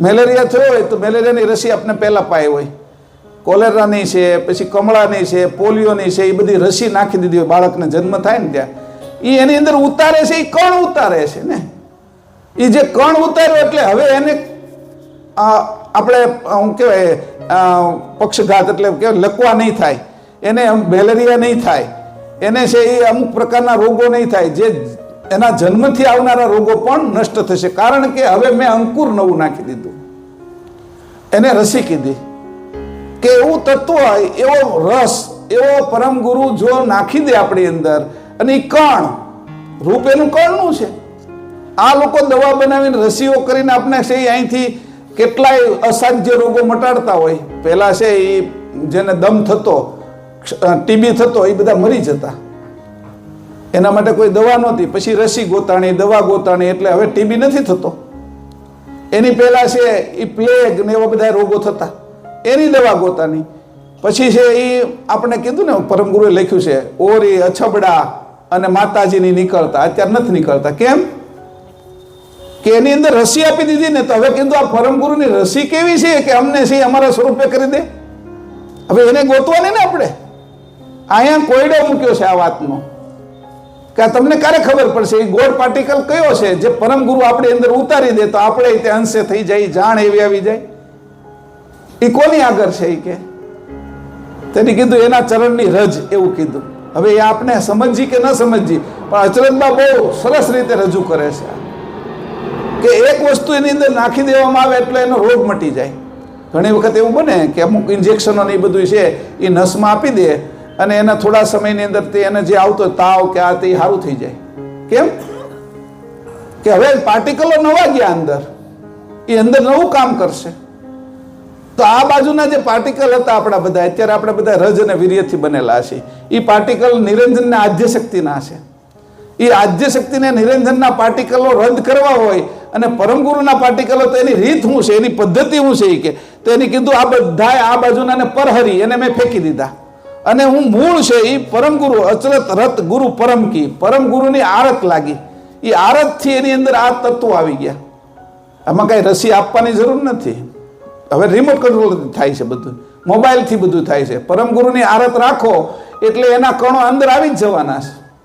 Malaria થયો હોય તો મેલેરિયાની રસી આપણે પહેલાં પાઈ હોય, કોલેરાની છે, પછી કમળાની છે, પોલિયોની છે, એ બધી રસી નાખી દીધી હોય બાળકને જન્મ થાય ને ત્યાં. એ એની અંદર ઉતારે છે, એ કણ ઉતારે છે ને. એ જે કણ ઉતાર્યો એટલે હવે એને આપણે શું કહેવાય પક્ષઘાત એટલે કે લકવા નહીં થાય, એને મેલેરિયા નહીં થાય, એને છે એ અમુક પ્રકારના રોગો નહીં થાય, જે એના જન્મથી આવનારા રોગો પણ નષ્ટ થશે. કારણ કે હવે મેં અંકુર નવું નાખી દીધું, એને રસી કીધી કે એવું તત્વ હોય, એવો રસ, એવો પરમ ગુરુ જો નાખી દે આપણી અંદર, અને એ કણ રૂપ એનું કણનું છે. આ લોકો દવા બનાવીને રસીઓ કરીને આપણે છે અહીંથી કેટલાય અસાધ્ય રોગો મટાડતા હોય. પહેલા છે એ જેને દમ થતો, ટીબી થતો, એ બધા મરી જતા. એના માટે કોઈ દવા નહોતી, પછી રસી ગોતાણી, દવા ગોતાણી, એટલે હવે ટીબી નથી થતો. એની પહેલા છે એ પ્લેગ ને એવા બધા રોગો થતા, એની દવા ગોતાની. પછી છે એ આપણે કીધું ને પરમગુરુએ લખ્યું છે ઓરી, અછબડા અને માતાજીની નીકળતા, અત્યારે નથી નીકળતા. કેમ કે એની અંદર રસી આપી દીધી ને. તો હવે કીધું આ પરમગુરુની રસી કેવી છે કે અમને છે અમારા સ્વરૂપે કરી દે. હવે એને ગોતવાની ને આપણે. અહીંયા કોયડો મૂક્યો છે આ વાતનો કે તમને ક્યારે ખબર પડશે એ ગોળ પાર્ટિકલ કયો છે જે પરમગુરુ આપણી અંદર ઉતારી દે તો આપણે તે અંશે થઈ જાય, જાણ એવી આવી જાય. એ કોની આગળ છે એ કે તેની કીધું એના ચરણની રજ, એવું કીધું. હવે એ આપણે સમજી કે ન સમજી, પણ અચરજમાં બહુ સરસ રીતે રજૂ કરે છે કે એક વસ્તુ એની અંદર નાખી દેવામાં આવે એટલે એનો રોગ મટી જાય. ઘણી વખત એવું બને કે અમુક ઇન્જેક્શનો ને એ બધું છે એ નસમાં આપી દે અને એના થોડા સમયની અંદર તે એને જે આવતો તાવ કે આ તે સારું થઈ જાય. કેમ કે હવે પાર્ટિકલો નવા ગયા અંદર, એ અંદર નવું કામ કરશે. તો આ બાજુના જે પાર્ટિકલ હતા આપણા બધા, અત્યારે આપણે બધા રજ અને વીર્યથી બનેલા છે, એ પાર્ટિકલ નિરંજનના આદ્ય શક્તિના છે. એ આદ્ય શક્તિને નિરંજનના પાર્ટિકલો રદ કરવા હોય અને પરમગુરુના પાર્ટિકલો તો એની રીત શું છે, એની પદ્ધતિ શું છે એ કે તો એની કીધું આ બધા આ બાજુના પરહરી એને મેં ફેંકી દીધા. અને હું મૂળ છે એ પરમગુરુ અચરત રત ગુરુ પરમ કી, પરમગુરુની આરત લાગી. એ આરતથી એની અંદર આ તત્વો આવી ગયા. આમાં કઈ રસી આપવાની જરૂર નથી. હવે રિમોટ કંટ્રોલ થાય છે બધું, મોબાઈલથી બધું થાય છે. પરમગુરુની આરત રાખો એટલે એના કણો અંદર આવી જ જવાના છે.